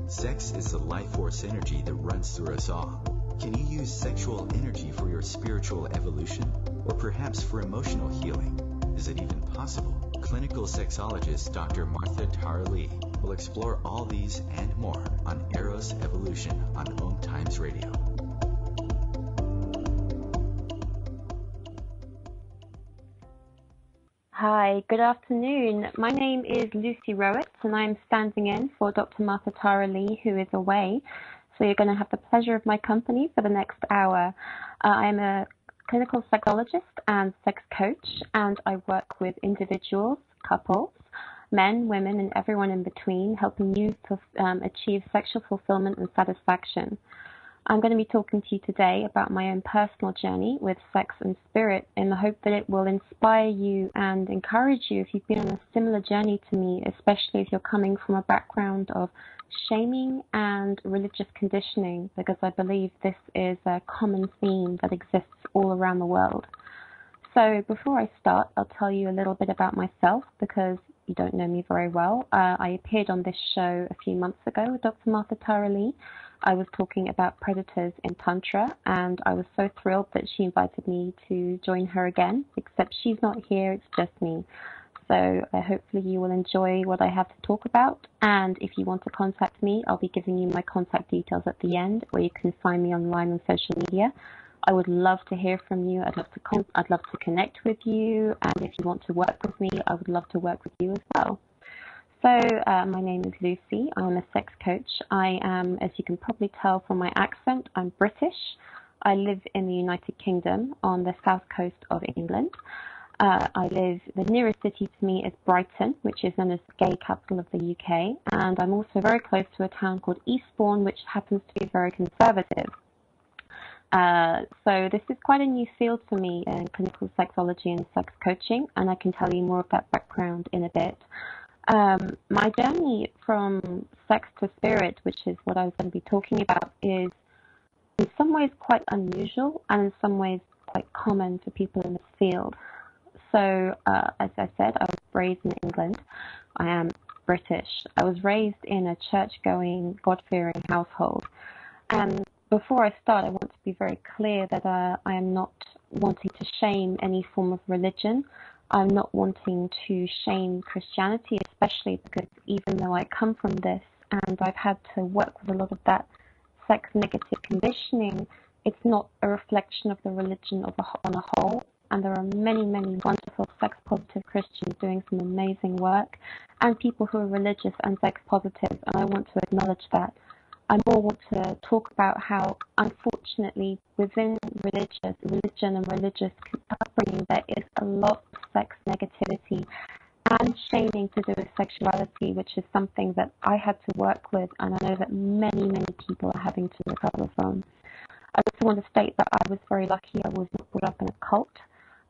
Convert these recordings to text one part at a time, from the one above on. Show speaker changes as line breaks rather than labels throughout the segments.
Sex is the life force energy that runs through us all. Can you use sexual energy for your spiritual evolution, or perhaps for emotional healing? Is it even possible? Clinical sexologist Dr. Martha Tara-Lee will explore all these and more on Eros Evolution on Om Times Radio.
Hi, good afternoon. My name is Lucy Rowett, and I'm standing in for Dr. Martha Tara-Lee, who is away. So you're going to have the pleasure of my company for the next hour. I'm a clinical sexologist and sex coach, and I work with individuals, couples, men, women, and everyone in between, helping you to achieve sexual fulfillment and satisfaction. I'm going to be talking to you today about my own personal journey with sex and spirit in the hope that it will inspire you and encourage you if you've been on a similar journey to me, especially if you're coming from a background of shaming and religious conditioning, because I believe this is a common theme that exists all around the world. So before I start, I'll tell you a little bit about myself because you don't know me very well. I appeared on this show a few months ago with Dr. Martha Tara-Lee. I was talking about predators in Tantra, and I was so thrilled that she invited me to join her again, except she's not here, it's just me. So hopefully you will enjoy what I have to talk about, and if you want to contact me, I'll be giving you my contact details at the end, or you can find me online on social media. I would love to hear from you. I'd love to connect with you, and if you want to work with me, I would love to work with you as well. So my name is Lucy. I'm a sex coach. I am, as you can probably tell from my accent, I'm British. I live in the United Kingdom on the south coast of England. The nearest city to me is Brighton, which is known as the gay capital of the UK. And I'm also very close to a town called Eastbourne, which happens to be very conservative. So this is quite a new field for me in clinical sexology and sex coaching, and I can tell you more of that background in a bit. My journey from sex to spirit, which is what I was going to be talking about, is in some ways quite unusual and in some ways quite common for people in this field. So, as I said, I was raised in England. I am British. I was raised in a church-going, God-fearing household. And before I start, I want to be very clear that I am not wanting to shame any form of religion. I'm not wanting to shame Christianity, especially because even though I come from this and I've had to work with a lot of that sex negative conditioning, it's not a reflection of the religion on a whole. And there are many, many wonderful sex positive Christians doing some amazing work, and people who are religious and sex positive, and I want to acknowledge that. I more want to talk about how, unfortunately, within religion and religious upbringing, there is a lot of sex negativity and shaming to do with sexuality, which is something that I had to work with, and I know that many, many people are having to recover from. I also want to state that I was very lucky. I was not brought up in a cult.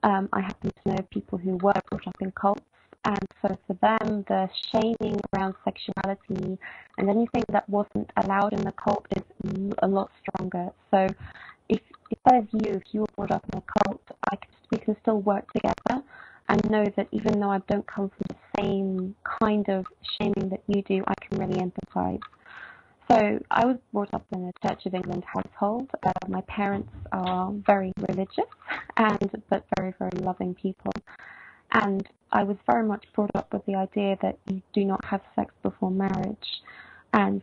I happen to know people who were brought up in cults. And so for them, the shaming around sexuality and anything that wasn't allowed in the cult is a lot stronger. So if that is you, if you were brought up in a cult, we can still work together and know that even though I don't come from the same kind of shaming that you do, I can really empathize. So I was brought up in a Church of England household. My parents are very religious but very, very loving people. And I was very much brought up with the idea that you do not have sex before marriage. And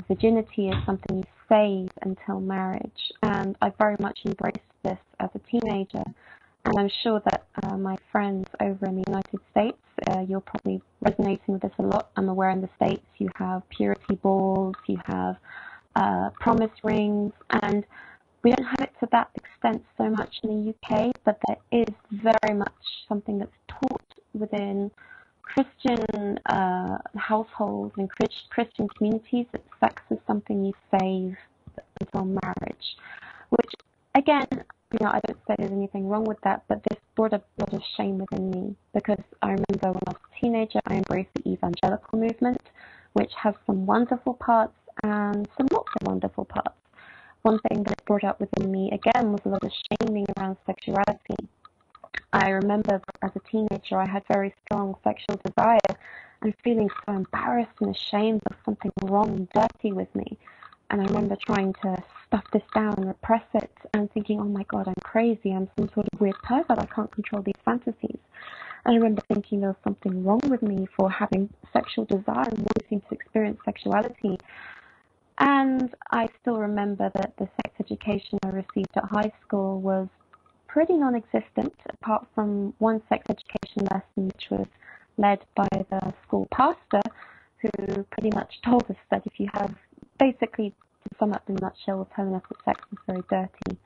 virginity is something you save until marriage. And I very much embraced this as a teenager. And I'm sure that my friends over in the United States, you're probably resonating with this a lot. I'm aware in the States you have purity balls, you have promise rings, and we don't have it to that extent so much in the UK, but there is very much something that's taught within Christian households and Christian communities that sex is something you save until marriage, which, again, I don't say there's anything wrong with that, but this brought up a lot of shame within me because I remember when I was a teenager, I embraced the Evangelical movement, which has some wonderful parts and some not so wonderful parts. One thing that brought up within me, again, was a lot of shaming around sexuality. I remember as a teenager, I had very strong sexual desire, and feeling so embarrassed and ashamed of something wrong and dirty with me. And I remember trying to stuff this down and repress it and thinking, oh my God, I'm crazy. I'm some sort of weird pervert. I can't control these fantasies. And I remember thinking there was something wrong with me for having sexual desire and wanting to experience sexuality. And I still remember that the sex education I received at high school was pretty non-existent, apart from one sex education lesson which was led by the school pastor, who pretty much told us that if you have, basically, to sum up in a nutshell, was telling us that sex was very dirty,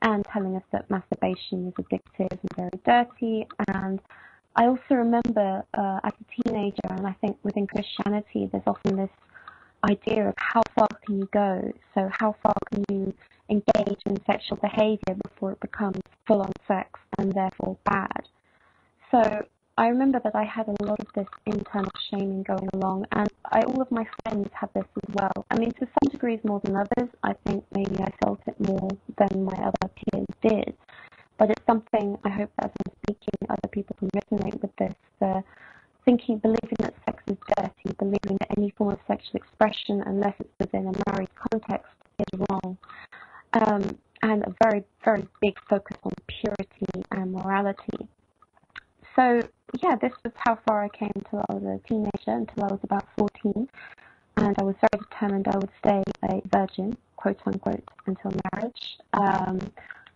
and telling us that masturbation is addictive and very dirty. And I also remember as a teenager, and I think within Christianity, there's often this idea of how far can you go? So how far can you engage in sexual behavior before it becomes full-on sex and therefore bad? So I remember that I had a lot of this internal shaming going along, and all of my friends had this as well. I mean, to some degrees more than others. I think maybe I felt it more than my other peers did. But it's something I hope that as I'm speaking, other people can resonate with this. Believing that sex is dirty, believing that any form of sexual expression, unless it's within a married context, is wrong. And a very, very big focus on purity and morality. So, yeah, this was how far I came until I was a teenager, until I was about 14. And I was very determined I would stay a virgin, quote unquote, until marriage.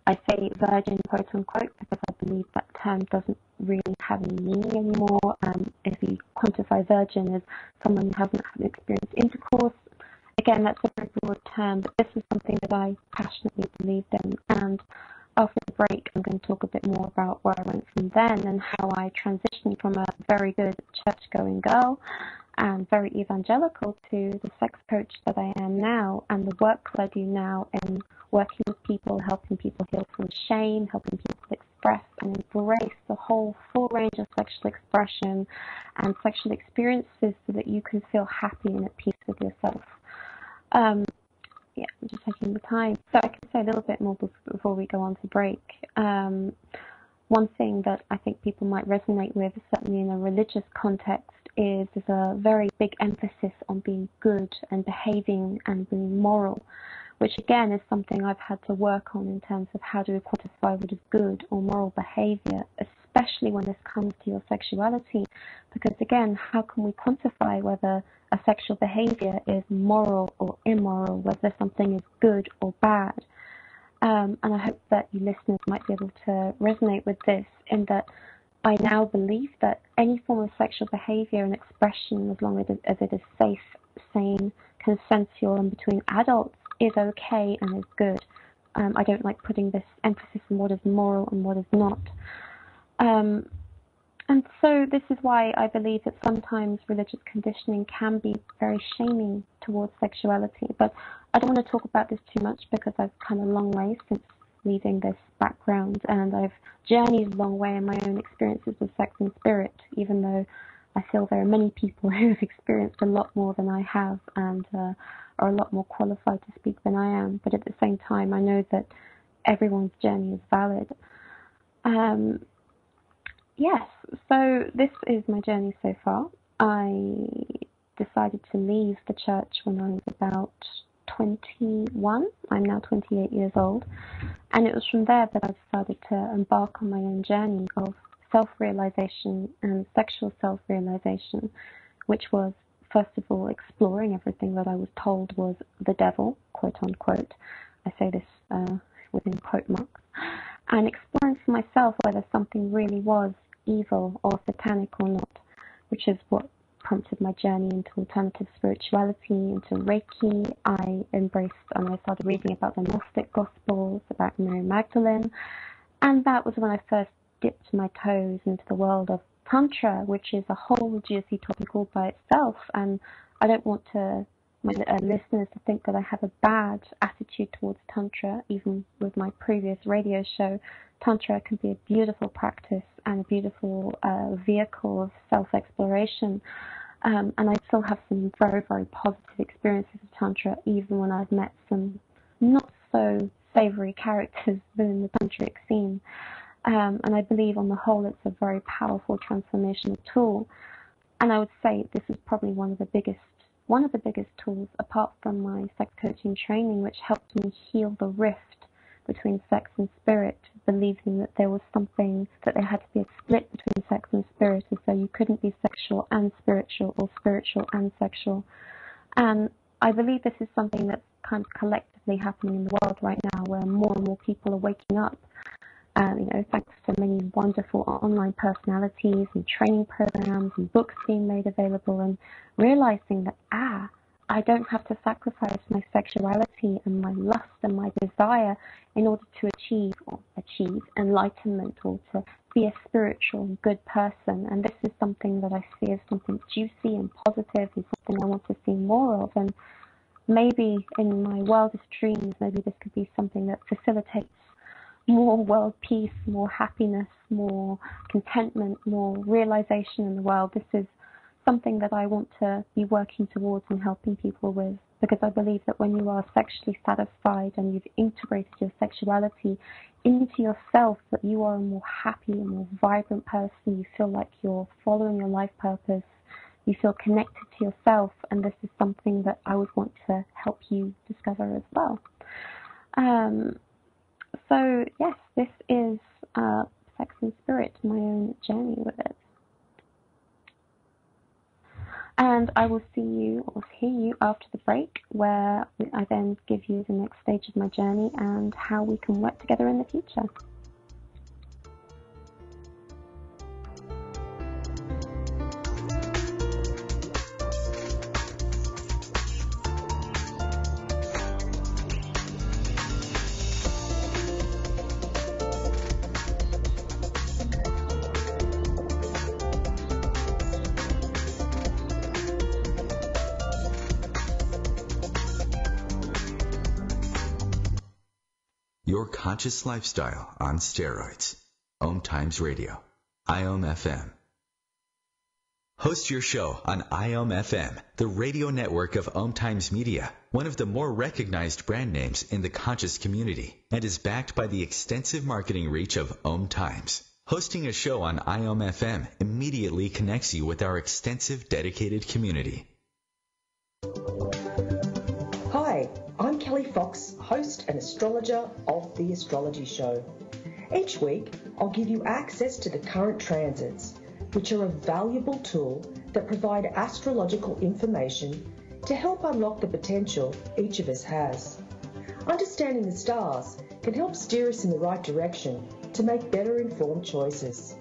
I say virgin, quote unquote, because I believe that term doesn't really have any meaning anymore. If you quantify virgin as someone who hasn't had experienced intercourse, again, that's a very broad term, but this is something that I passionately believed in. And after the break, I'm going to talk a bit more about where I went from then and how I transitioned from a very good church-going girl and very evangelical to the sex coach that I am now, and the work that I do now in working with people, helping people heal from shame, helping people express and embrace the whole full range of sexual expression and sexual experiences so that you can feel happy and at peace with yourself. Yeah, I'm just taking the time. So I can say a little bit more before we go on to break. One thing that I think people might resonate with, certainly in a religious context, is there's a very big emphasis on being good and behaving and being moral, which again is something I've had to work on in terms of how do we quantify what is good or moral behavior, especially when this comes to your sexuality. Because again, how can we quantify whether a sexual behavior is moral or immoral, whether something is good or bad? And I hope that you listeners might be able to resonate with this, in that I now believe that any form of sexual behavior and expression, as long as it is safe, sane, consensual, and between adults, is okay and is good. I don't like putting this emphasis on what is moral and what is not. And so this is why I believe that sometimes religious conditioning can be very shaming towards sexuality. But I don't want to talk about this too much because I've come a long way since leaving this background, and I've journeyed a long way in my own experiences with sex and spirit, even though I feel there are many people who have experienced a lot more than I have and are a lot more qualified to speak than I am. But at the same time, I know that everyone's journey is valid. Yes, so this is my journey so far. I decided to leave the church when I was about 21. I'm now 28 years old. And it was from there that I decided to embark on my own journey of self-realization and sexual self-realization, which was, first of all, exploring everything that I was told was the devil, quote unquote. I say this within quote marks. And exploring for myself whether something really was evil or satanic or not, which is what prompted my journey into alternative spirituality, into Reiki. I embraced and I started reading about the Gnostic Gospels, about Mary Magdalene, and that was when I first dipped my toes into the world of Tantra, which is a whole juicy topic all by itself, and I don't want my listeners to think that I have a bad attitude towards Tantra. Even with my previous radio show, Tantra can be a beautiful practice and a beautiful vehicle of self-exploration. And I still have some very, very positive experiences of Tantra, even when I've met some not so savory characters within the tantric scene. And I believe on the whole it's a very powerful transformational tool. And I would say this is probably one of the biggest tools, apart from my sex coaching training, which helped me heal the rift between sex and spirit, believing that there was something, that there had to be a split between sex and spirit, as though you couldn't be sexual and spiritual, or spiritual and sexual. And I believe this is something that's kind of collectively happening in the world right now, where more and more people are waking up. Thanks to many wonderful online personalities and training programs and books being made available, and realizing that, I don't have to sacrifice my sexuality and my lust and my desire in order to achieve enlightenment, or to be a spiritual and good person. And this is something that I see as something juicy and positive, and something I want to see more of. And maybe in my wildest dreams, maybe this could be something that facilitates more world peace, more happiness, more contentment, more realization in the world. This is something that I want to be working towards and helping people with, because I believe that when you are sexually satisfied and you've integrated your sexuality into yourself, that you are a more happy and more vibrant person. You feel like you're following your life purpose. You feel connected to yourself, and this is something that I would want to help you discover as well. So yes, this is Sex and Spirit, my own journey with it. And I will see you or hear you after the break, where I then give you the next stage of my journey and how we can work together in the future.
Your conscious lifestyle on steroids. Om Times Radio. IOM FM. Host your show on IOM FM, the radio network of Om Times Media, one of the more recognized brand names in the conscious community, and is backed by the extensive marketing reach of Om Times. Hosting a show on IOM FM immediately connects you with our extensive dedicated community.
Hi, I'm Kelly Fox, host and astrologer of The Astrology Show. Each week, I'll give you access to the current transits, which are a valuable tool that provide astrological information to help unlock the potential each of us has. Understanding the stars can help steer us in the right direction to make better informed choices.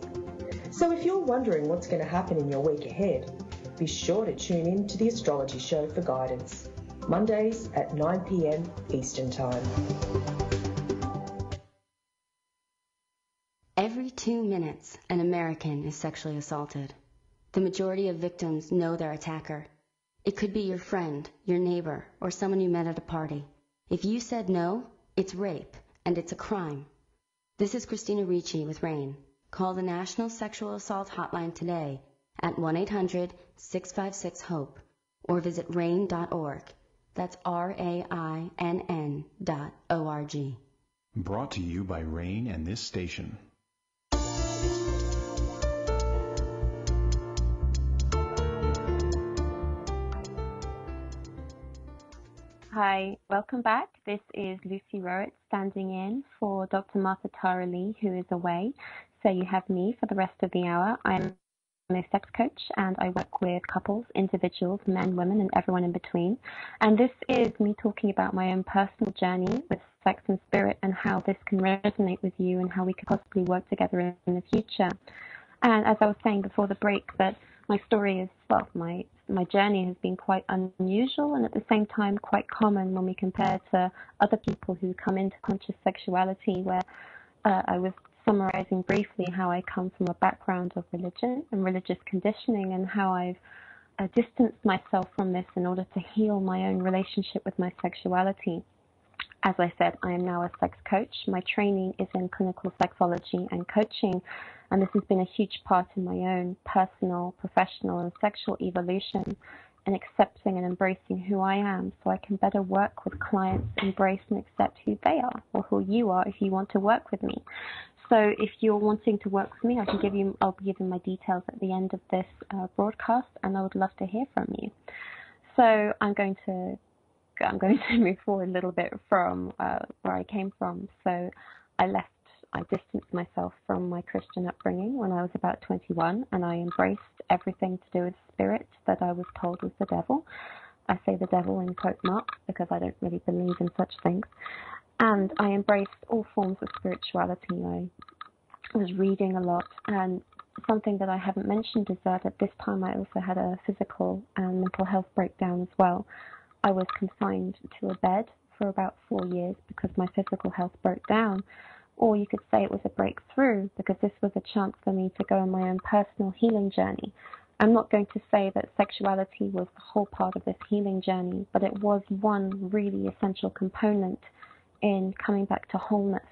So if you're wondering what's going to happen in your week ahead, be sure to tune in to The Astrology Show for guidance. Mondays at 9 p.m. Eastern Time.
Every 2 minutes, an American is sexually assaulted. The majority of victims know their attacker. It could be your friend, your neighbor, or someone you met at a party. If you said no, it's rape, and it's a crime. This is Christina Ricci with RAIN. Call the National Sexual Assault Hotline today at 1-800-656-HOPE or visit rain.org. That's RAINN.org.
Brought to you by RAIN and this station.
Hi, welcome back. This is Lucy Rowett standing in for Dr. Martha Tara Lee, who is away. So you have me for the rest of the hour. I'm a sex coach, and I work with couples, individuals, men, women, and everyone in between. And this is me talking about my own personal journey with sex and spirit, and how this can resonate with you, and how we could possibly work together in the future. And as I was saying before the break, that my story is, well, my journey has been quite unusual, and at the same time quite common when we compare to other people who come into conscious sexuality, where I was summarizing briefly how I come from a background of religion and religious conditioning, and how I've distanced myself from this in order to heal my own relationship with my sexuality. As I said, I am now a sex coach. My training is in clinical sexology and coaching, and this has been a huge part in my own personal, professional, and sexual evolution, and accepting and embracing who I am, so I can better work with clients, embrace and accept who they are, or who you are if you want to work with me. So if you're wanting to work with me, I'll be giving my details at the end of this broadcast, and I would love to hear from you. So I'm going to move forward a little bit from where I came from. So I distanced myself from my Christian upbringing when I was about 21, and I embraced everything to do with spirit that I was told was the devil. I say the devil in quote marks because I don't really believe in such things. And I embraced all forms of spirituality. I was reading a lot, and something that I haven't mentioned is that at this time I also had a physical and mental health breakdown as well. I was confined to a bed for about 4 years because my physical health broke down. Or you could say it was a breakthrough because this was a chance for me to go on my own personal healing journey. I'm not going to say that sexuality was the whole part of this healing journey, but it was one really essential component in coming back to wholeness.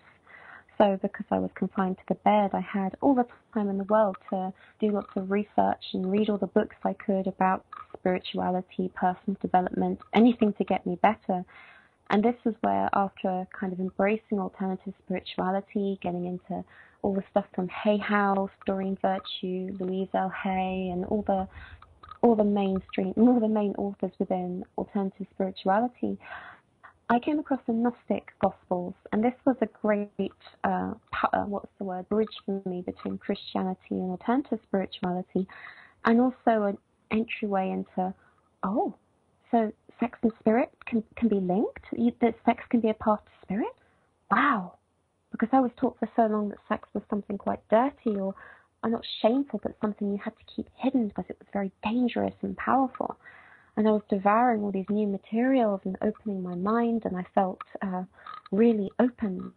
So because I was confined to the bed, I had all the time in the world to do lots of research and read all the books I could about spirituality, personal development, anything to get me better. And this is where, after kind of embracing alternative spirituality, getting into all the stuff from Hay House, Doreen Virtue, Louise L. Hay, and all the main authors within alternative spirituality, I came across the Gnostic Gospels, and this was a great, bridge for me between Christianity and alternative spirituality, and also an entryway into, so sex and spirit can be linked? That sex can be a part of spirit? Wow. Because I was taught for so long that sex was something quite dirty or not shameful, but something you had to keep hidden because it was very dangerous and powerful. And I was devouring all these new materials and opening my mind, and I felt really opened.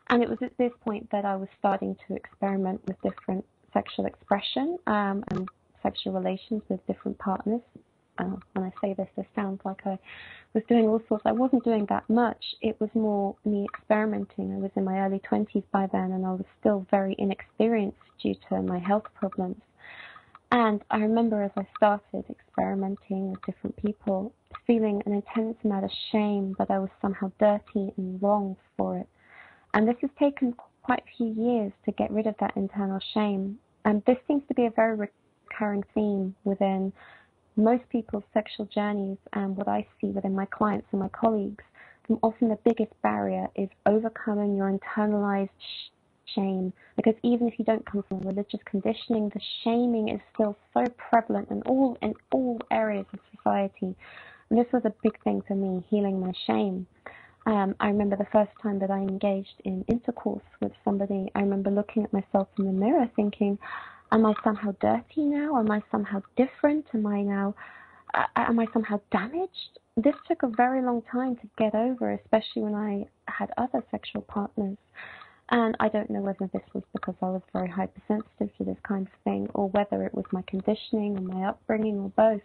And it was at this point that I was starting to experiment with different sexual expression and sexual relations with different partners. When I say this sounds like I was doing all sorts. I wasn't doing that much. It was more me experimenting. I was in my early 20s by then, and I was still very inexperienced due to my health problems. And I remember as I started experimenting with different people, feeling an intense amount of shame that I was somehow dirty and wrong for it. And this has taken quite a few years to get rid of that internal shame. And this seems to be a very recurring theme within most people's sexual journeys, and what I see within my clients and my colleagues. And often the biggest barrier is overcoming your internalized shame, because even if you don't come from religious conditioning, the shaming is still so prevalent in all areas of society. And this was a big thing for me, healing my shame. I remember the first time that I engaged in intercourse with somebody, I remember looking at myself in the mirror thinking, am I somehow dirty now? Am I somehow different? Am I somehow damaged? This took a very long time to get over, especially when I had other sexual partners. And I don't know whether this was because I was very hypersensitive to this kind of thing, or whether it was my conditioning or my upbringing or both.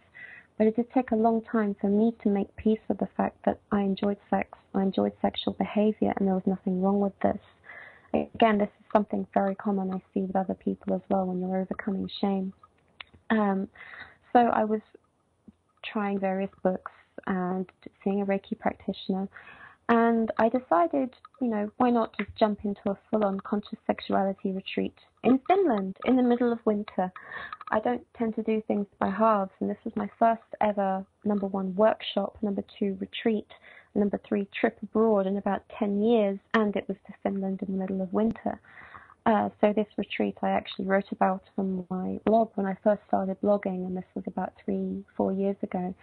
But it did take a long time for me to make peace with the fact that I enjoyed sex, I enjoyed sexual behavior, and there was nothing wrong with this. Again, this is something very common I see with other people as well when you're overcoming shame. So I was trying various books and seeing a Reiki practitioner, and I decided, why not just jump into a full-on conscious sexuality retreat in Finland in the middle of winter. I don't tend to do things by halves, and this was my first ever, number 1, workshop, number 2, retreat, number 3, trip abroad in about 10 years, and it was to Finland in the middle of winter. So this retreat I actually wrote about on my blog when I first started blogging, and this was about 3-4 years ago.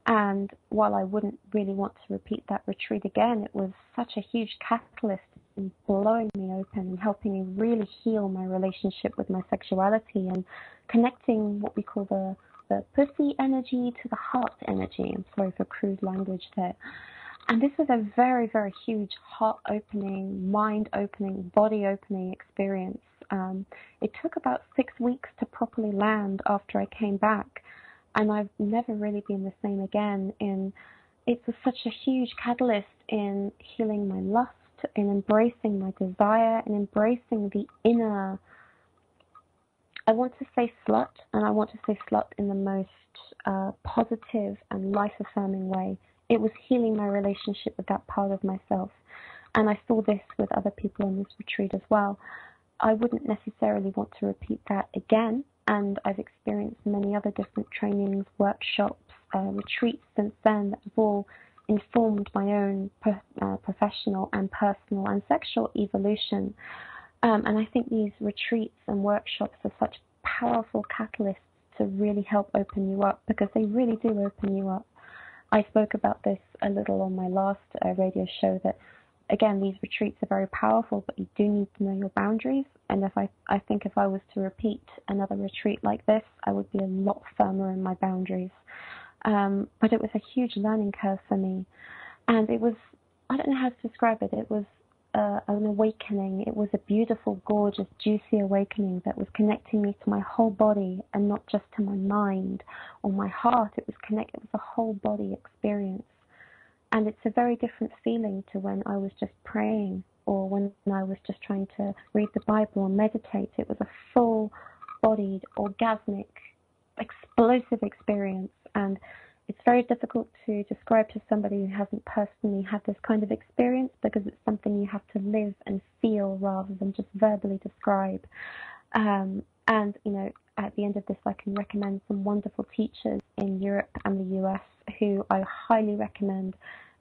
And while I wouldn't really want to repeat that retreat again, it was such a huge catalyst in blowing me open and helping me really heal my relationship with my sexuality and connecting what we call the pussy energy to the heart energy. I'm sorry for crude language there. And this was a very, very huge heart-opening, mind-opening, body-opening experience. It took about 6 weeks to properly land after I came back, and I've never really been the same again. It was such a huge catalyst in healing my lust, in embracing my desire, and embracing the inner, I want to say slut, and I want to say slut in the most positive and life-affirming way. It was healing my relationship with that part of myself. And I saw this with other people on this retreat as well. I wouldn't necessarily want to repeat that again, and I've experienced many other different trainings, workshops, retreats since then that have all informed my own professional and personal and sexual evolution. And I think these retreats and workshops are such powerful catalysts to really help open you up, because they really do open you up. I spoke about this a little on my last radio show, that again, these retreats are very powerful, but you do need to know your boundaries. And I think if I was to repeat another retreat like this, I would be a lot firmer in my boundaries. But it was a huge learning curve for me. And it was, I don't know how to describe it. It was an awakening. It was a beautiful, gorgeous, juicy awakening that was connecting me to my whole body and not just to my mind or my heart. It was a whole body experience. And it's a very different feeling to when I was just praying or when I was just trying to read the Bible or meditate. It was a full-bodied, orgasmic, explosive experience. And it's very difficult to describe to somebody who hasn't personally had this kind of experience, because it's something you have to live and feel rather than just verbally describe. And, you know, at the end of this, I can recommend some wonderful teachers in Europe and the US who I highly recommend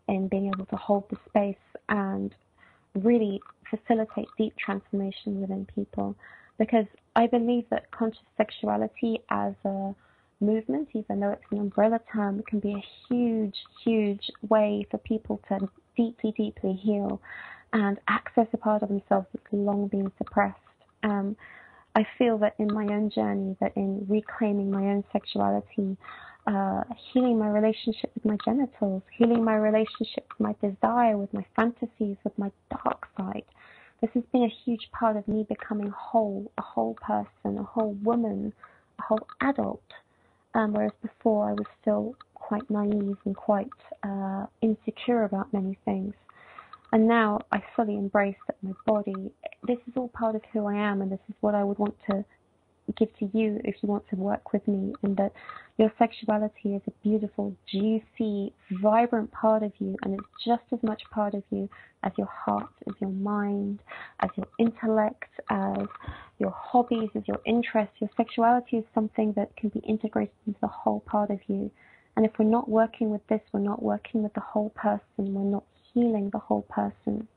in being able to hold the space and really facilitate deep transformation within people. Because I believe that conscious sexuality as a movement, even though it's an umbrella term, can be a huge, huge way for people to deeply, deeply heal and access a part of themselves that's long been suppressed. I feel that in my own journey, that in reclaiming my own sexuality, healing my relationship with my genitals, healing my relationship with my desire, with my fantasies, with my dark side, this has been a huge part of me becoming whole, a whole person, a whole woman, a whole adult. Whereas before I was still quite naive and quite insecure about many things. And now I fully embrace that my body, this is all part of who I am, and this is what I would want to give to you if you want to work with me, and that your sexuality is a beautiful, juicy, vibrant part of you, and it's just as much part of you as your heart, as your mind, as your intellect, as your hobbies, as your interests. Your sexuality is something that can be integrated into the whole part of you. And if we're not working with this, we're not working with the whole person, we're not healing the whole person.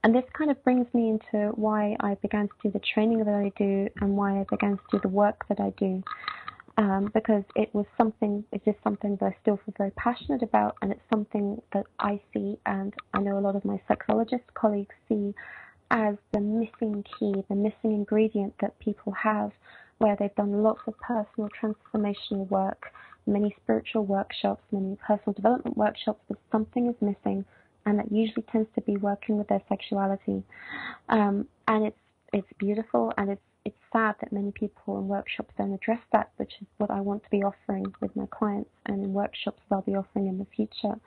And this kind of brings me into why I began to do the training that I do and why I began to do the work that I do. Because it is something that I still feel very passionate about, and it's something that I see, and I know a lot of my sexologist colleagues see, as the missing key, the missing ingredient that people have, where they've done lots of personal transformational work, many spiritual workshops, many personal development workshops, but something is missing, and that usually tends to be working with their sexuality. And it's beautiful, and it's sad that many people in workshops don't address that, which is what I want to be offering with my clients and in workshops that I'll be offering in the future.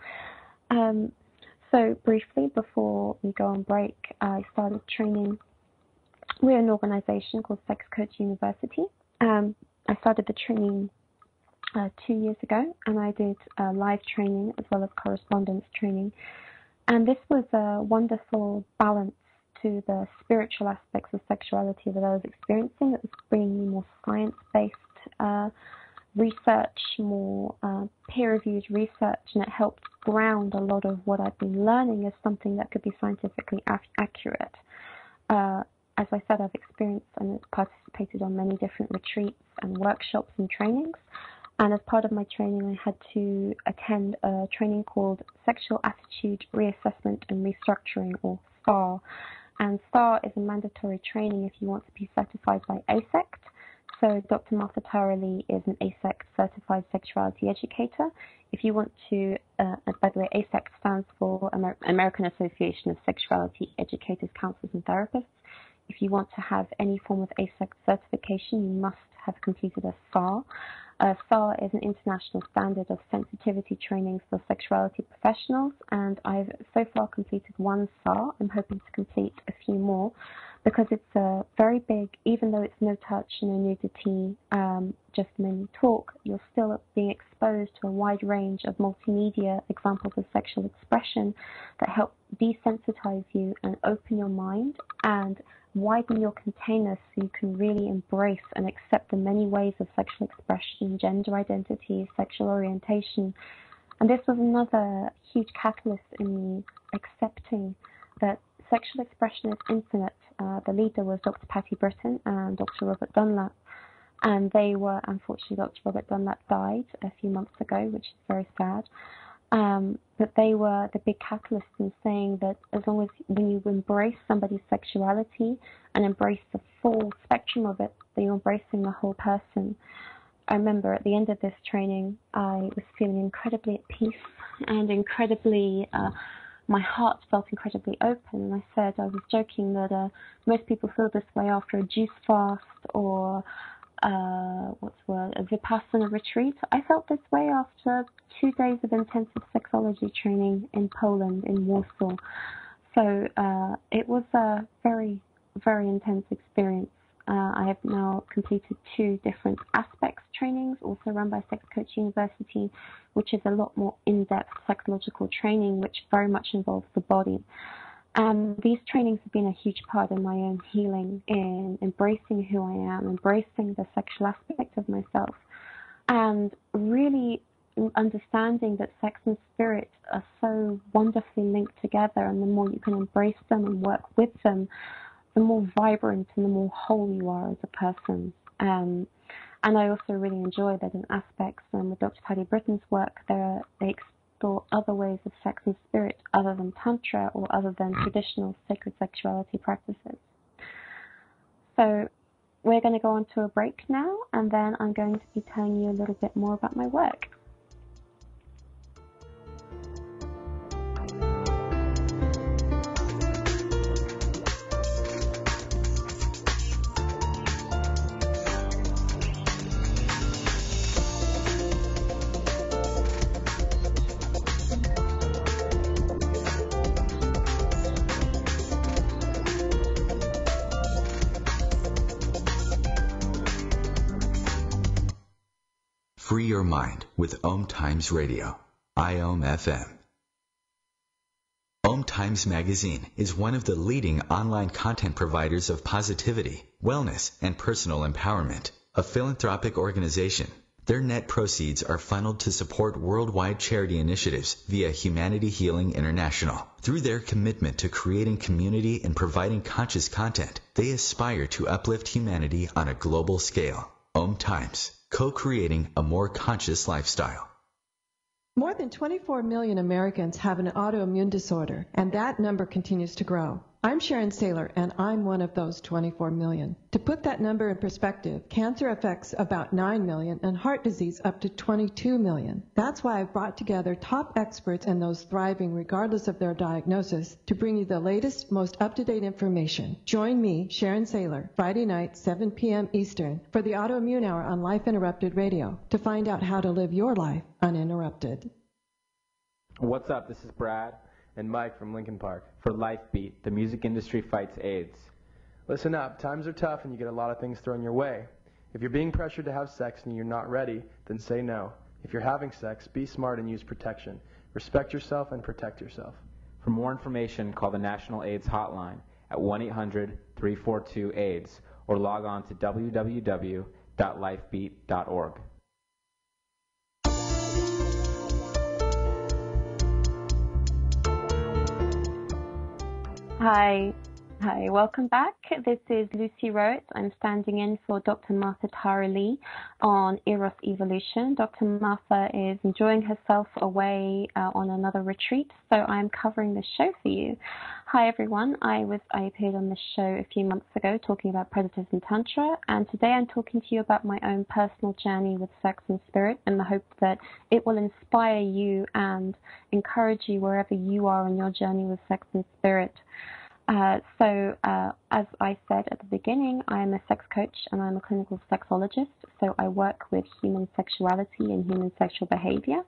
So briefly, before we go on break, I started training. We're an organization called Sex Coach University. I started the training 2 years ago, and I did live training as well as correspondence training. And this was a wonderful balance to the spiritual aspects of sexuality that I was experiencing. It was bringing me more science-based research, more peer-reviewed research, and it helped ground a lot of what I've been learning as something that could be scientifically accurate. As I said, I've experienced and participated on many different retreats and workshops and trainings. And as part of my training, I had to attend a training called Sexual Attitude Reassessment and Restructuring, or STAR. And STAR is a mandatory training if you want to be certified by ASECT. So Dr. Martha Tarali is an ASECT certified sexuality educator. If you want to, by the way, ASECT stands for American Association of Sexuality Educators, Counselors and Therapists. If you want to have any form of ASECT certification, you must have completed a STAR. STAR is an international standard of sensitivity trainings for sexuality professionals, and I've so far completed one STAR. I'm hoping to complete a few more. because it's a very big, even though it's no touch, no nudity, just mainly talk, you're still being exposed to a wide range of multimedia examples of sexual expression that help desensitize you and open your mind and widen your container so you can really embrace and accept the many ways of sexual expression, gender identity, sexual orientation. And this was another huge catalyst in me accepting that sexual expression is infinite. The leader was Dr. Patty Britton and Dr. Robert Dunlap. And they were, unfortunately, Dr. Robert Dunlap died a few months ago, which is very sad. But they were the big catalyst in saying that as long as when you embrace somebody's sexuality and embrace the full spectrum of it, that you're embracing the whole person. I remember at the end of this training, I was feeling incredibly at peace and incredibly, my heart felt incredibly open. And I said, I was joking that most people feel this way after a juice fast or a Vipassana retreat. I felt this way after 2 days of intensive sexology training in Poland, in Warsaw. So it was a very, very intense experience. I have now completed 2 different aspects trainings, also run by Sex Coach University, which is a lot more in-depth psychological training, which very much involves the body. These trainings have been a huge part of my own healing in embracing who I am, embracing the sexual aspect of myself, and really understanding that sex and spirit are so wonderfully linked together, and the more you can embrace them and work with them, the more vibrant and the more whole you are as a person. And I also really enjoy that in aspects with Dr. Patty Britton's work, they explore other ways of sex and spirit other than Tantra or other than traditional sacred sexuality practices. So we're going to go on to a break now, and then I'm going to be telling you a little bit more about my work.
Free your mind with Om Times Radio, IOM FM. Om Times Magazine is one of the leading online content providers of positivity, wellness, and personal empowerment. A philanthropic organization, their net proceeds are funneled to support worldwide charity initiatives via Humanity Healing International. Through their commitment to creating community and providing conscious content, they aspire to uplift humanity on a global scale. Om Times, co-creating a more conscious lifestyle.
More than 24 million Americans have an autoimmune disorder, and that number continues to grow. I'm Sharon Saylor, and I'm one of those 24 million. To put that number in perspective, cancer affects about 9 million and heart disease up to 22 million. That's why I've brought together top experts and those thriving regardless of their diagnosis to bring you the latest, most up-to-date information. Join me, Sharon Saylor, Friday night, 7 p.m. Eastern, for the Autoimmune Hour on Life Interrupted Radio to find out how to live your life uninterrupted.
What's up? This is Brad and Mike from Lincoln Park for LifeBeat, the music industry fights AIDS. Listen up, times are tough and you get a lot of things thrown your way. If you're being pressured to have sex and you're not ready, then say no. If you're having sex, be smart and use protection. Respect yourself and protect yourself.
For more information, call the National AIDS Hotline at 1-800-342-AIDS or log on to www.lifebeat.org.
Hi, welcome back. This is Lucy Rowett. I'm standing in for Dr. Martha Tara Lee on Eros Evolution. Dr. Martha is enjoying herself away on another retreat, so I'm covering the show for you. Hi everyone, I appeared on this show a few months ago talking about predators and Tantra, and today I'm talking to you about my own personal journey with sex and spirit in the hope that it will inspire you and encourage you wherever you are on your journey with sex and spirit. As I said at the beginning, I am a sex coach and I'm a clinical sexologist, so I work with human sexuality and human sexual behavior.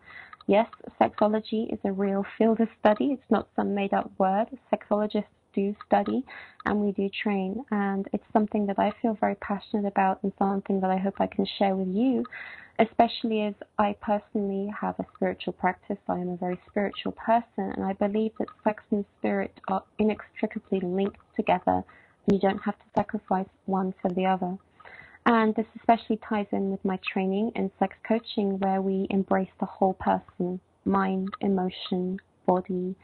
Yes, sexology is a real field of study. It's not some made-up word. Sexologists do study and we do train, and it's something that I feel very passionate about and something that I hope I can share with you, especially as I personally have a spiritual practice. I am a very spiritual person, and I believe that sex and spirit are inextricably linked together, and you don't have to sacrifice one for the other. And this especially ties in with my training in sex coaching, where we embrace the whole person: mind, emotion, body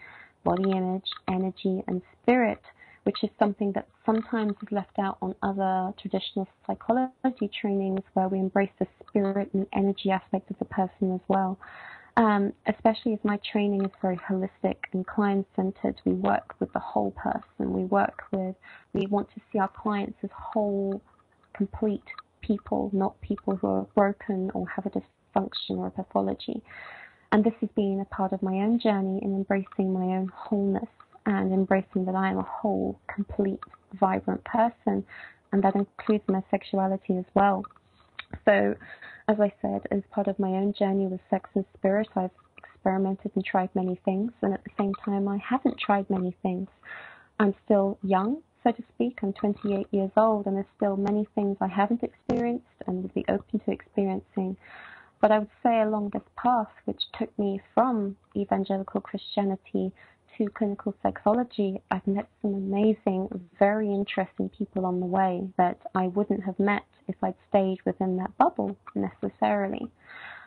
image, energy, and spirit, which is something that sometimes is left out on other traditional psychology trainings, where we embrace the spirit and energy aspect of the person as well. Especially as my training is very holistic and client-centered. We work with the whole person. We want to see our clients as whole, complete people, not people who are broken or have a dysfunction or a pathology. And this has been a part of my own journey in embracing my own wholeness and embracing that I am a whole, complete, vibrant person, and that includes my sexuality as well. So, as I said, as part of my own journey with sex and spirit, I've experimented and tried many things, and at the same time, I haven't tried many things. I'm still young, so to speak. I'm 28 years old, and there's still many things I haven't experienced and would be open to experiencing. But I would say along this path, which took me from evangelical Christianity to clinical sexology, I've met some amazing, very interesting people on the way that I wouldn't have met if I'd stayed within that bubble necessarily.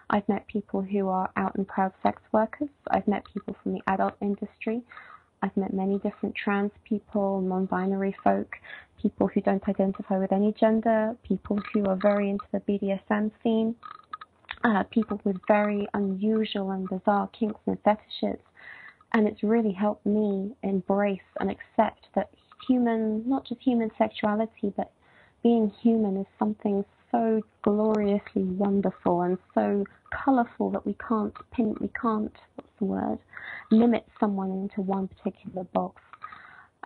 I've met people who are out and proud sex workers. I've met people from the adult industry. I've met many different trans people, non-binary folk, people who don't identify with any gender, people who are very into the BDSM scene, people with very unusual and bizarre kinks and fetishes. And it's really helped me embrace and accept that not just human sexuality, but being human is something so gloriously wonderful and so colorful that we can't limit someone into one particular box.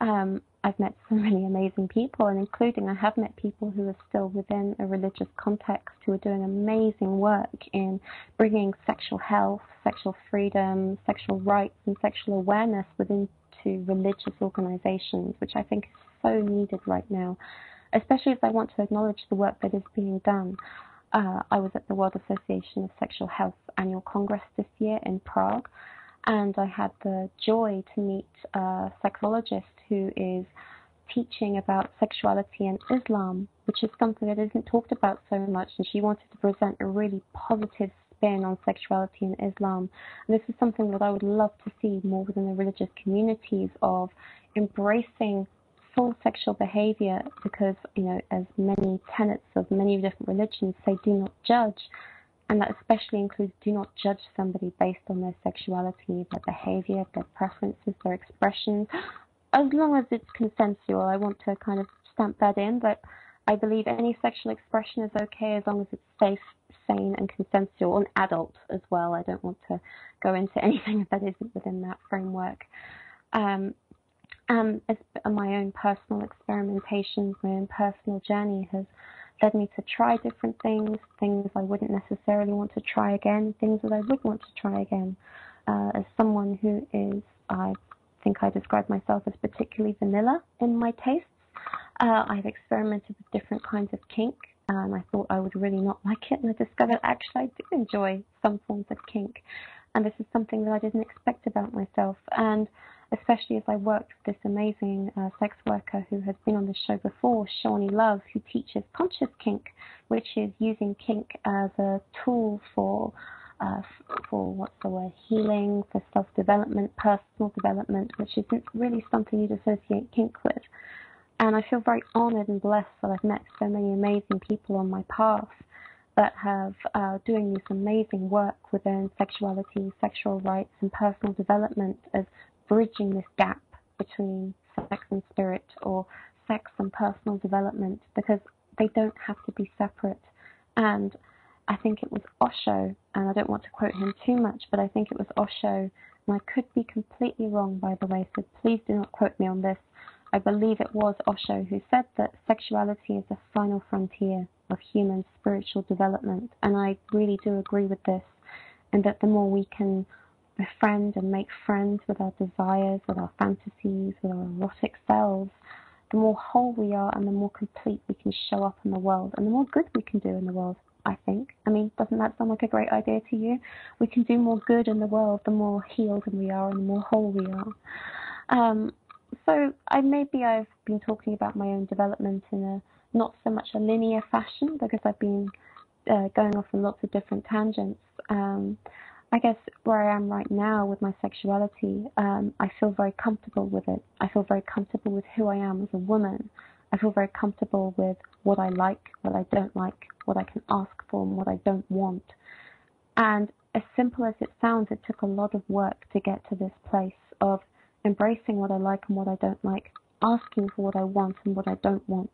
I've met so many amazing people, and I have met people who are still within a religious context, who are doing amazing work in bringing sexual health, sexual freedom, sexual rights, and sexual awareness within to religious organizations, which I think is so needed right now, especially as I want to acknowledge the work that is being done. I was at the World Association of Sexual Health Annual Congress this year in Prague, and I had the joy to meet a sexologist who is teaching about sexuality and Islam, which is something that isn't talked about so much, and she wanted to present a really positive spin on sexuality and Islam. And this is something that I would love to see more within the religious communities, of embracing full sexual behavior, because, as many tenets of many different religions say, do not judge. And that especially includes do not judge somebody based on their sexuality, their behavior, their preferences, their expressions, as long as it's consensual. I want to kind of stamp that in, but I believe any sexual expression is okay as long as it's safe, sane, and consensual, and adult as well. I don't want to go into anything that isn't within that framework. As my own personal experimentations, my own personal journey has led me to try different things I wouldn't necessarily want to try again, things that I would want to try again. As someone who is, I think I describe myself as particularly vanilla in my tastes, I've experimented with different kinds of kink, and I thought I would really not like it, and I discovered actually I do enjoy some forms of kink, and this is something that I didn't expect about myself. And especially as I worked with this amazing sex worker who has been on the show before, Shawnee Love, who teaches conscious kink, which is using kink as a tool for healing, for self-development, personal development, which isn't really something you'd associate kink with. And I feel very honored and blessed that I've met so many amazing people on my path that have doing this amazing work within sexuality, sexual rights, and personal development, as bridging this gap between sex and spirit, or sex and personal development, because they don't have to be separate. And I think it was Osho, and I don't want to quote him too much, but I think it was Osho, and I could be completely wrong, by the way, so please do not quote me on this. I believe it was Osho who said that sexuality is the final frontier of human spiritual development, and I really do agree with this, and that the more we can befriend and make friends with our desires, with our fantasies, with our erotic selves, the more whole we are and the more complete we can show up in the world and the more good we can do in the world, I think. I mean, doesn't that sound like a great idea to you? We can do more good in the world the more healed we are and the more whole we are. So maybe I've been talking about my own development in a not so much a linear fashion because I've been going off on lots of different tangents. I guess where I am right now with my sexuality, I feel very comfortable with it. I feel very comfortable with who I am as a woman. I feel very comfortable with what I like, what I don't like, what I can ask for and what I don't want. And as simple as it sounds, it took a lot of work to get to this place of embracing what I like and what I don't like, asking for what I want and what I don't want.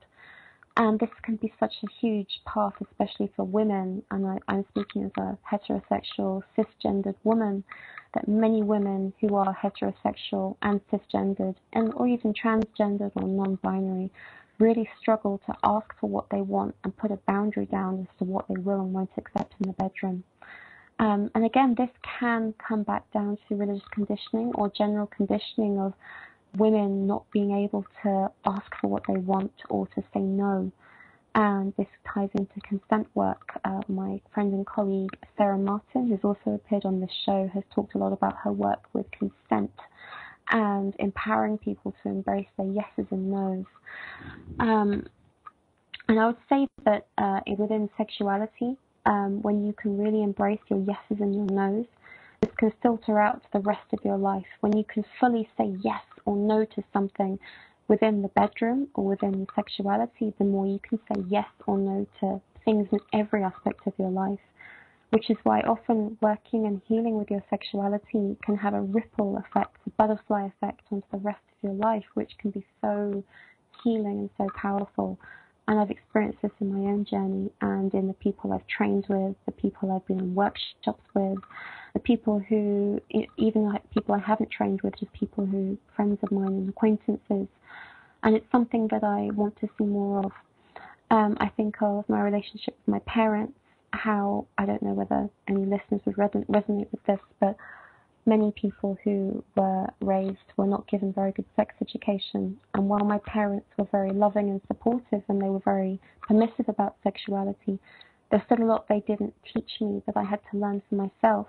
And this can be such a huge path, especially for women, and I'm speaking as a heterosexual, cisgendered woman, that many women who are heterosexual and cisgendered, or even transgendered or non-binary, really struggle to ask for what they want and put a boundary down as to what they will and won't accept in the bedroom. And again, this can come back down to religious conditioning or general conditioning of women not being able to ask for what they want or to say no. And this ties into consent work. My friend and colleague Sarah Martin, who's also appeared on this show, has talked a lot about her work with consent and empowering people to embrace their yeses and nos. And I would say that within sexuality, when you can really embrace your yeses and your nos, this can filter out the rest of your life. When you can fully say yes or no to something within the bedroom or within sexuality, the more you can say yes or no to things in every aspect of your life, which is why often working and healing with your sexuality can have a ripple effect, a butterfly effect onto the rest of your life, which can be so healing and so powerful. And I've experienced this in my own journey and in the people I've trained with, the people I've been in workshops with, the people who, even like people I haven't trained with, just people who, friends of mine and acquaintances. And it's something that I want to see more of. I think of my relationship with my parents, how, I don't know whether any listeners would resonate with this, but many people who were raised were not given very good sex education. And while my parents were very loving and supportive and they were very permissive about sexuality, there's still a lot they didn't teach me that I had to learn for myself.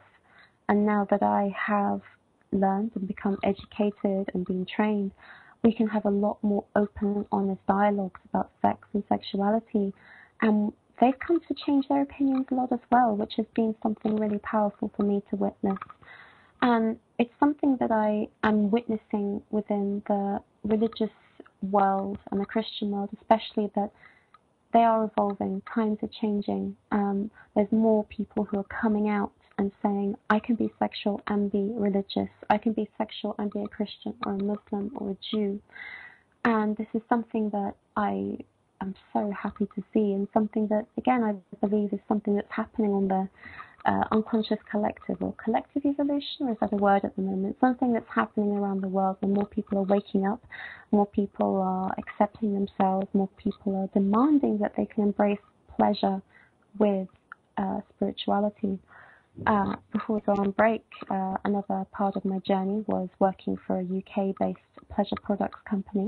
And now that I have learned and become educated and been trained, we can have a lot more open and honest dialogues about sex and sexuality. And they've come to change their opinions a lot as well, which has been something really powerful for me to witness. And it's something that I am witnessing within the religious world and the Christian world, especially, that they are evolving, times are changing. There's more people who are coming out and saying, I can be sexual and be religious. I can be sexual and be a Christian or a Muslim or a Jew. And this is something that I am so happy to see, and something that, again, I believe is something that's happening on the unconscious collective or collective evolution, or is that a word at the moment? Something that's happening around the world where more people are waking up, more people are accepting themselves, more people are demanding that they can embrace pleasure with spirituality. Before we go on break, another part of my journey was working for a UK-based pleasure products company,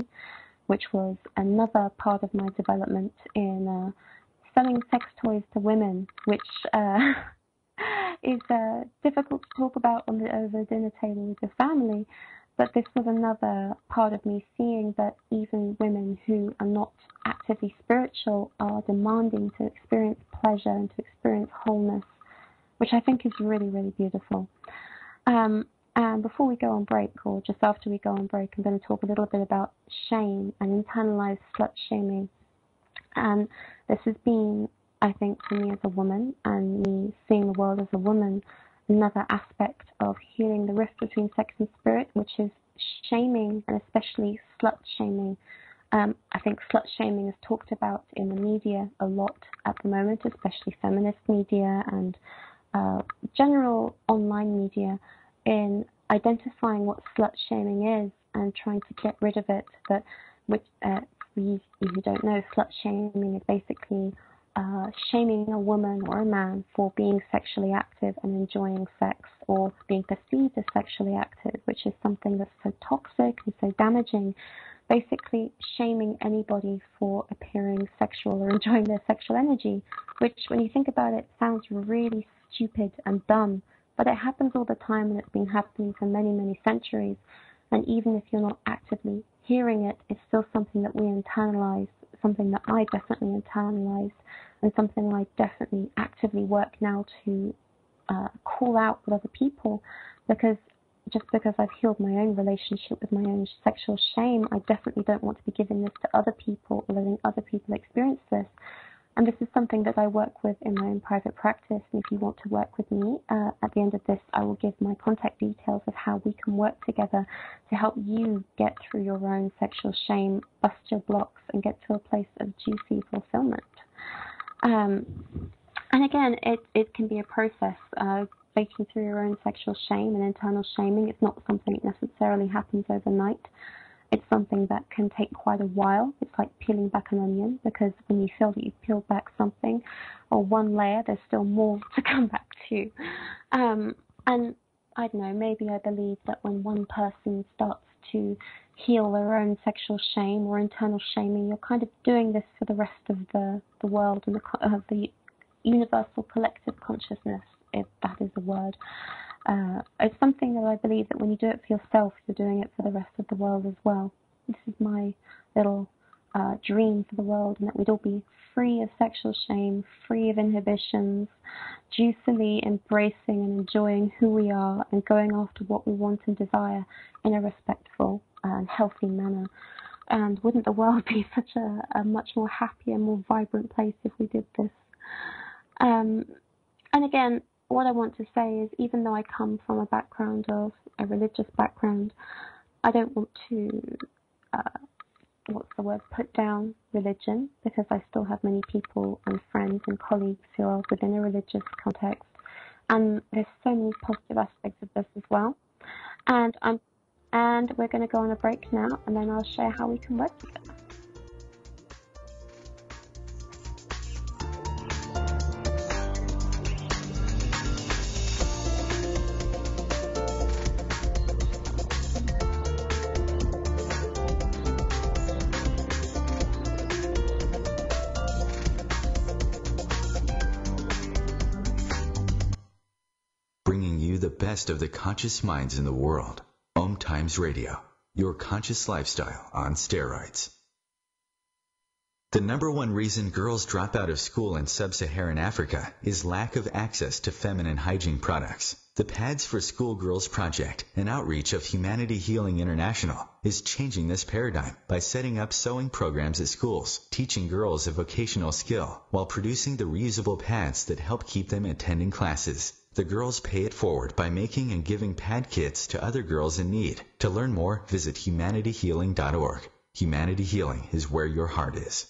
which was another part of my development in selling sex toys to women, which is difficult to talk about over a dinner table with your family. But this was another part of me seeing that even women who are not actively spiritual are demanding to experience pleasure and to experience wholeness, which I think is really, really beautiful. And before we go on break, or just after we go on break, I'm going to talk a little bit about shame and internalized slut shaming. And this has been, I think, for me as a woman, and me seeing the world as a woman, another aspect of healing the rift between sex and spirit, which is shaming, and especially slut shaming. I think slut shaming is talked about in the media a lot at the moment, especially feminist media and general online media, in identifying what slut shaming is and trying to get rid of it. But which, for you who don't know, slut shaming is basically shaming a woman or a man for being sexually active and enjoying sex, or being perceived as sexually active, which is something that's so toxic and so damaging. Basically shaming anybody for appearing sexual or enjoying their sexual energy, which, when you think about it, sounds really stupid and dumb, but it happens all the time, and it's been happening for many, many centuries. And even if you're not actively hearing it, it's still something that we internalize, something that I definitely internalized, and something I definitely actively work now to call out with other people, because I've healed my own relationship with my own sexual shame, I definitely don't want to be giving this to other people or letting other people experience this. And this is something that I work with in my own private practice. And if you want to work with me, at the end of this, I will give my contact details of how we can work together to help you get through your own sexual shame, bust your blocks, and get to a place of juicy fulfillment. And again, it can be a process. Breaking through your own sexual shame and internal shaming, it's not something that necessarily happens overnight. It's something that can take quite a while. It's like peeling back an onion, because when you feel that you've peeled back something or one layer, there's still more to come back to. And I don't know, maybe I believe that when one person starts to heal their own sexual shame or internal shaming, you're kind of doing this for the rest of the world and the universal collective consciousness, if that is a word. It's something that I believe that when you do it for yourself, you're doing it for the rest of the world as well. This is my little dream for the world, and that we'd all be free of sexual shame, free of inhibitions, juicily embracing and enjoying who we are and going after what we want and desire in a respectful and healthy manner. And wouldn't the world be such a much more happy and more vibrant place if we did this? And again, what I want to say is, even though I come from a background of a religious background, I don't want to, put down religion, because I still have many people and friends and colleagues who are within a religious context. And there's so many positive aspects of this as well. And we're going to go on a break now, and then I'll share how we can work together.
The best of the conscious minds in the world. Om Times Radio, your conscious lifestyle on steroids. The number one reason girls drop out of school in sub-Saharan Africa is lack of access to feminine hygiene products. The Pads for Schoolgirls Project, an outreach of Humanity Healing International, is changing this paradigm by setting up sewing programs at schools, teaching girls a vocational skill, while producing the reusable pads that help keep them attending classes. The girls pay it forward by making and giving pad kits to other girls in need. To learn more, visit humanityhealing.org. Humanity Healing is where your heart is.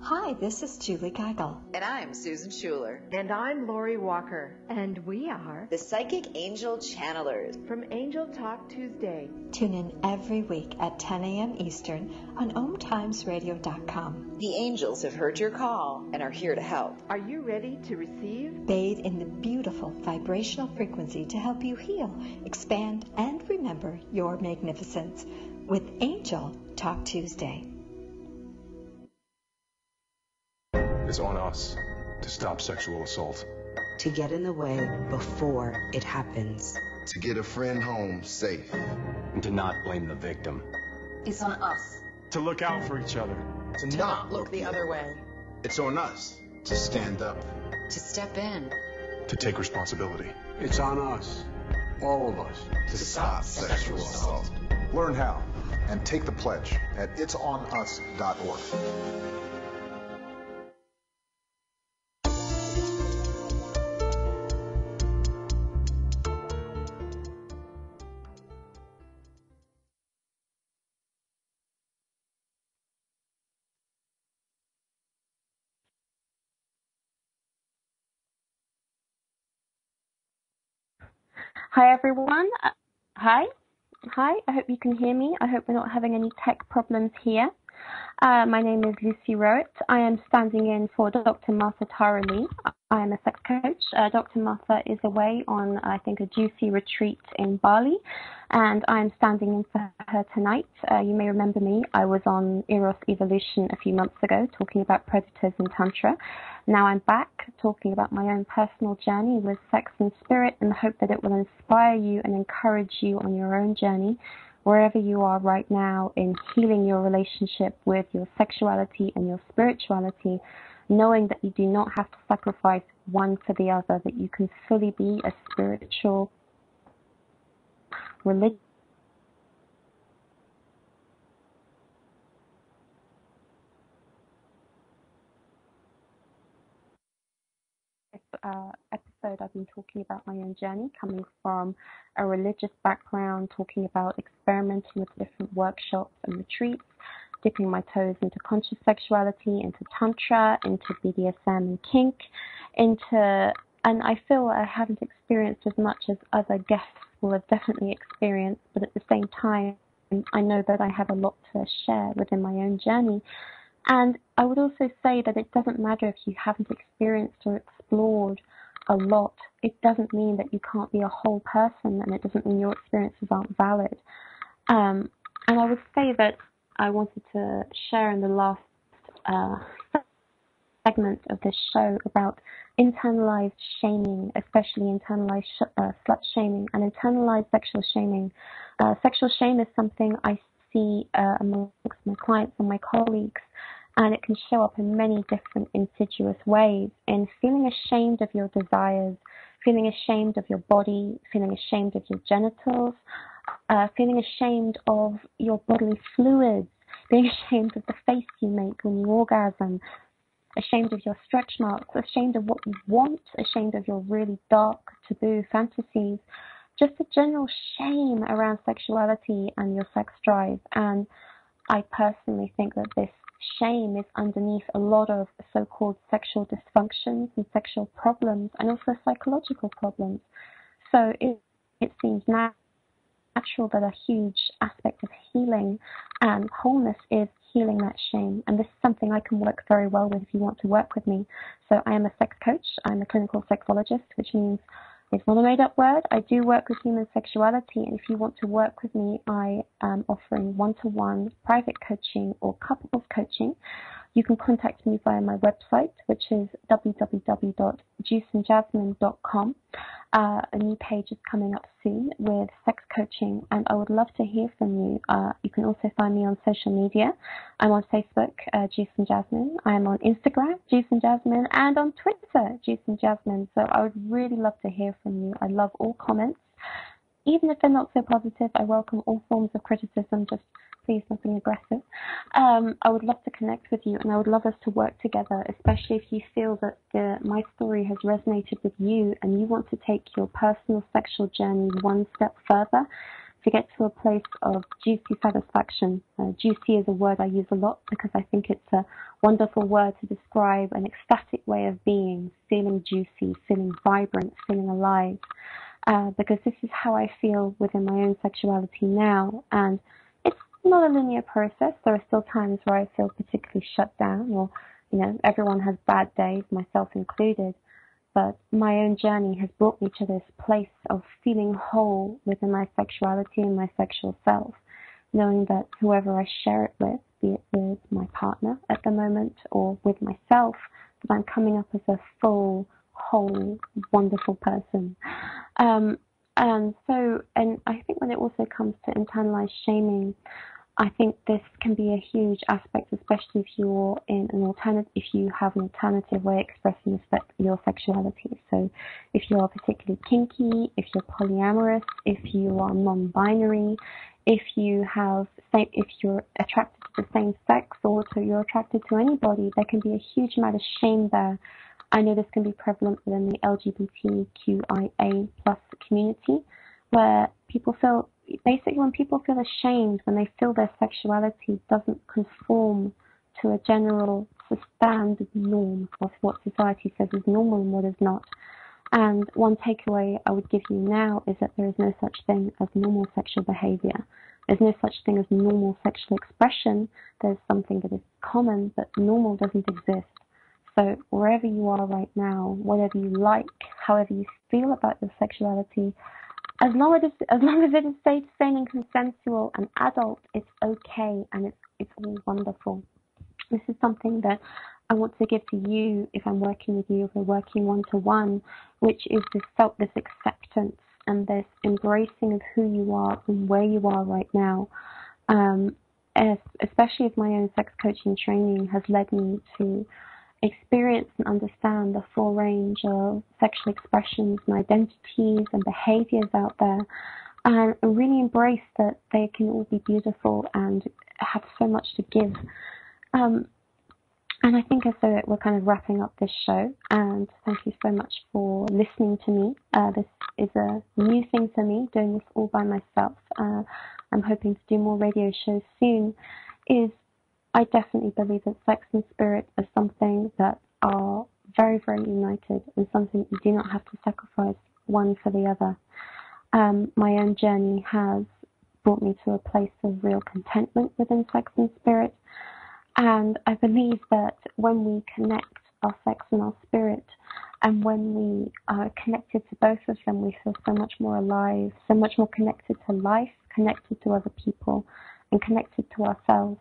Hi, this is Julie Geigel.
And I'm Susan Schuler.
And I'm Lori Walker.
And we are
the Psychic Angel Channelers
from Angel Talk Tuesday.
Tune in every week at 10 a.m. Eastern on OmTimesRadio.com.
The angels have heard your call and are here to help.
Are you ready to receive?
Bathe in the beautiful vibrational frequency to help you heal, expand, and remember your magnificence with Angel Talk Tuesday.
It's on us to stop sexual assault.
To get in the way before it happens.
To get a friend home safe.
And to not blame the victim.
It's on us.
To look out for each other.
To not look the other way.
It's on us to stand up.
To step in.
To take responsibility.
It's on us, all of us,
to stop sexual assault.
Learn how and take the pledge at itsonus.org.
Hi everyone. Hi. I hope you can hear me. I hope we're not having any tech problems here. My name is Lucy Rowett. I am standing in for Dr. Martha Tara Lee. I am a sex coach. Dr. Martha is away on, I think, a juicy retreat in Bali, and I am standing in for her tonight. You may remember me. I was on Eros Evolution a few months ago talking about predators and Tantra. Now I'm back talking about my own personal journey with sex and spirit, in the hope that it will inspire you and encourage you on your own journey, wherever you are right now, in healing your relationship with your sexuality and your spirituality, knowing that you do not have to sacrifice one for the other, that you can fully be a spiritual, religious, episode I've been talking about my own journey, coming from a religious background, talking about experimenting with different workshops and retreats, dipping my toes into conscious sexuality, into Tantra, into BDSM and kink, and I feel I haven't experienced as much as other guests will have definitely experienced, but at the same time, I know that I have a lot to share within my own journey. And I would also say that it doesn't matter if you haven't experienced or explored a lot. It doesn't mean that you can't be a whole person, and it doesn't mean your experiences aren't valid. And I would say that I wanted to share in the last segment of this show about internalized shaming, especially internalized slut shaming and internalized sexual shaming. Sexual shame is something I see amongst my clients and my colleagues, and it can show up in many different insidious ways, in feeling ashamed of your desires, feeling ashamed of your body, feeling ashamed of your genitals, feeling ashamed of your bodily fluids, being ashamed of the face you make when you orgasm, ashamed of your stretch marks, ashamed of what you want, ashamed of your really dark, taboo fantasies, just a general shame around sexuality and your sex drive. And I personally think that this shame is underneath a lot of so-called sexual dysfunctions and sexual problems, and also psychological problems. So it seems natural that a huge aspect of healing and wholeness is healing that shame. And this is something I can work very well with if you want to work with me. So I am a sex coach. I'm a clinical sexologist, which means it's not a made-up word. I do work with human sexuality, and if you want to work with me, I am offering one-to-one private coaching or couples coaching. You can contact me via my website, which is www.juiceandjasmine.com. A new page is coming up soon with sex coaching, and I would love to hear from you. You can also find me on social media. I'm on Facebook, Juice and Jasmine. I'm on Instagram, Juice and Jasmine, and on Twitter, Juice and Jasmine. So I would really love to hear from you. I love all comments. Even if they're not so positive, I welcome all forms of criticism, just please nothing aggressive. I would love to connect with you, and I would love us to work together, especially if you feel that my story has resonated with you and you want to take your personal sexual journey one step further to get to a place of juicy satisfaction. Juicy is a word I use a lot because I think it's a wonderful word to describe an ecstatic way of being, feeling juicy, feeling vibrant, feeling alive. Because this is how I feel within my own sexuality now, and it's not a linear process. There are still times where I feel particularly shut down, or, everyone has bad days, myself included, but my own journey has brought me to this place of feeling whole within my sexuality and my sexual self, knowing that whoever I share it with, be it with my partner at the moment or with myself, that I'm coming up as a full, whole, wonderful person. And I think when it also comes to internalized shaming, I think this can be a huge aspect, especially if you're in if you have an alternative way of expressing your sexuality. So if you are particularly kinky, if you're polyamorous, if you are non-binary, if you're attracted to the same sex, or you're attracted to anybody, there can be a huge amount of shame there. I know this can be prevalent within the LGBTQIA+ community, where when people feel ashamed, when they feel their sexuality doesn't conform to a general standard norm of what society says is normal and what is not. And one takeaway I would give you now is that there is no such thing as normal sexual behavior. There's no such thing as normal sexual expression. There's something that is common, but normal doesn't exist. So wherever you are right now, whatever you like, however you feel about your sexuality, as long as it is safe, sane, and consensual and adult, it's okay, and it's all wonderful. This is something that I want to give to you if I'm working with you, if we're working one-to-one, which is this acceptance and this embracing of who you are and where you are right now. Especially as my own sex coaching training has led me to experience and understand the full range of sexual expressions and identities and behaviors out there, and really embrace that they can all be beautiful and have so much to give. And I think as though we're kind of wrapping up this show, and thank you so much for listening to me. This is a new thing for me, doing this all by myself. I'm hoping to do more radio shows soon. I definitely believe that sex and spirit are something that are very, very united, and something you do not have to sacrifice one for the other. My own journey has brought me to a place of real contentment within sex and spirit. And I believe that when we connect our sex and our spirit, and when we are connected to both of them, we feel so much more alive, so much more connected to life, connected to other people, and connected to ourselves.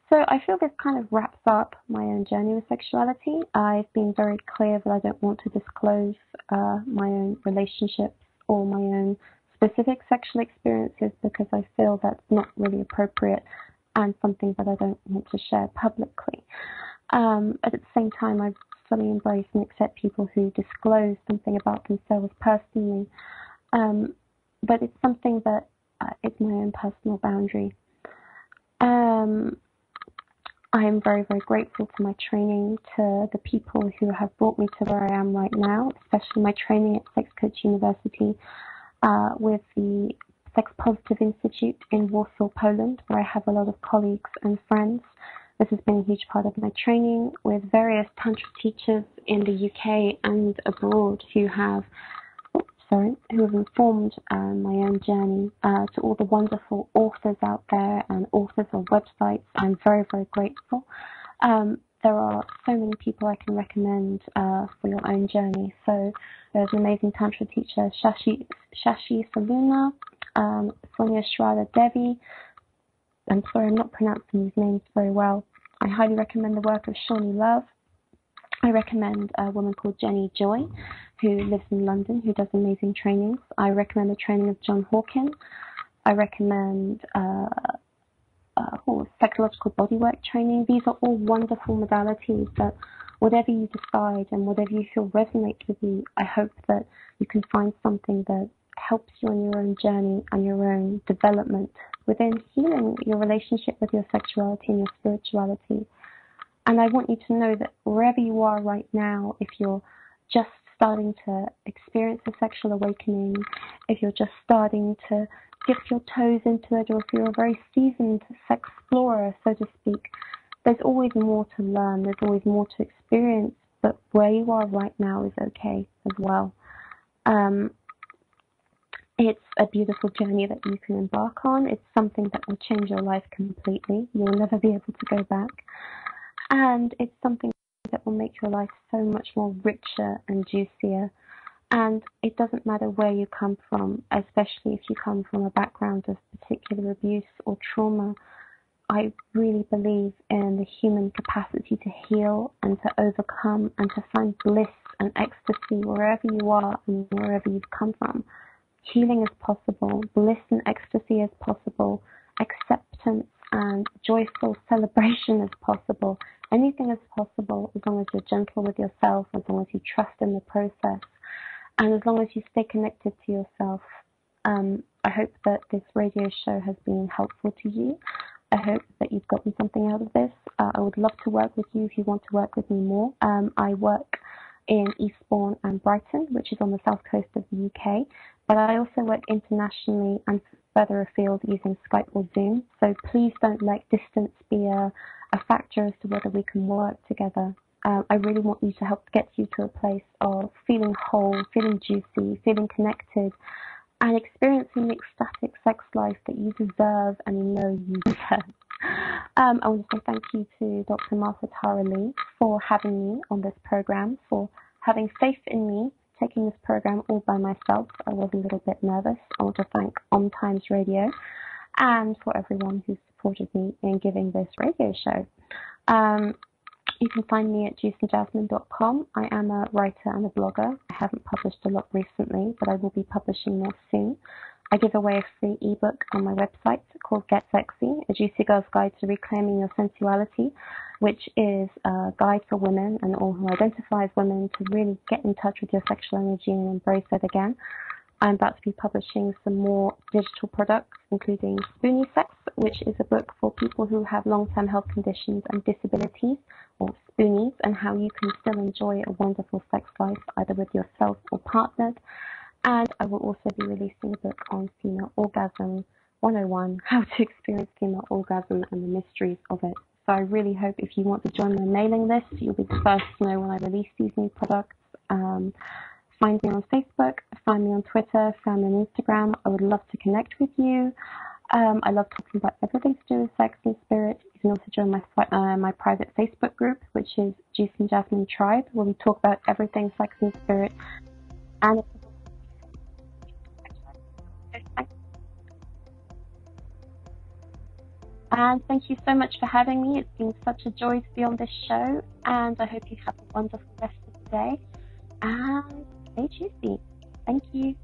So I feel this kind of wraps up my own journey with sexuality. I've been very clear that I don't want to disclose my own relationships or my own specific sexual experiences, because I feel that's not really appropriate and something that I don't want to share publicly. At the same time, I fully embrace and accept people who disclose something about themselves personally, but it's something that is my own personal boundary. I am very, very grateful to my training, to the people who have brought me to where I am right now, especially my training at Sex Coach University, with the Sex Positive Institute in Warsaw, Poland, where I have a lot of colleagues and friends. This has been a huge part of my training, with various Tantra teachers in the UK and abroad who have informed my own journey, to all the wonderful authors out there and authors of websites. I'm very, very grateful. There are so many people I can recommend for your own journey. So there's an amazing Tantra teacher, Shashi Saluna, Sonia Shrada Devi. I'm sorry, I'm not pronouncing these names very well. I highly recommend the work of Shawnee Love. I recommend a woman called Jenny Joy, who lives in London, who does amazing trainings. I recommend the training of John Hawken. I recommend psychological bodywork training. These are all wonderful modalities that whatever you decide and whatever you feel resonates with you, I hope that you can find something that helps you on your own journey and your own development within healing your relationship with your sexuality and your spirituality. And I want you to know that wherever you are right now, if you're just starting to experience a sexual awakening, if you're just starting to dip your toes into it, or if you're a very seasoned sex explorer, so to speak, there's always more to learn, there's always more to experience, but where you are right now is okay as well. It's a beautiful journey that you can embark on. It's something that will change your life completely. You'll never be able to go back. And it's something that will make your life so much more richer and juicier. And it doesn't matter where you come from, especially if you come from a background of particular abuse or trauma. I really believe in the human capacity to heal and to overcome and to find bliss and ecstasy wherever you are and wherever you've come from. Healing is possible, bliss and ecstasy is possible, acceptance and joyful celebration is possible. Anything is possible as long as you're gentle with yourself, as long as you trust in the process, and as long as you stay connected to yourself. I hope that this radio show has been helpful to you. I hope that you've gotten something out of this. I would love to work with you if you want to work with me more. I work in Eastbourne and Brighton, which is on the south coast of the UK, but I also work internationally and further afield using Skype or Zoom. So please don't let distance be a factor as to whether we can work together. I really want you to help get you to a place of feeling whole, feeling juicy, feeling connected, and experiencing the ecstatic sex life that you deserve and know you deserve. I want to say thank you to Dr. Martha Tara Lee for having me on this program, for having faith in me, taking this program all by myself. I was a little bit nervous. I want to thank On Times Radio and for everyone who supported me in giving this radio show. You can find me at juiceandjasmine.com. I am a writer and a blogger. I haven't published a lot recently, but I will be publishing more soon. I give away a free ebook on my website called Get Sexy, a Juicy Girl's Guide to Reclaiming Your Sensuality, which is a guide for women and all who identify as women to really get in touch with your sexual energy and embrace it again. I'm about to be publishing some more digital products, including Spoonie Sex, which is a book for people who have long-term health conditions and disabilities, or Spoonies, and how you can still enjoy a wonderful sex life, either with yourself or partnered. And I will also be releasing a book on female orgasm 101, how to experience female orgasm and the mysteries of it. So I really hope if you want to join my mailing list, you'll be the first to know when I release these new products. Find me on Facebook, find me on Twitter, find me on Instagram. I would love to connect with you. I love talking about everything to do with sex and spirit. You can also join my private Facebook group, which is Juice and Jasmine Tribe, where we talk about everything sex and spirit. And thank you so much for having me. It's been such a joy to be on this show, and I hope you have a wonderful rest of the day. And stay juicy. Thank you.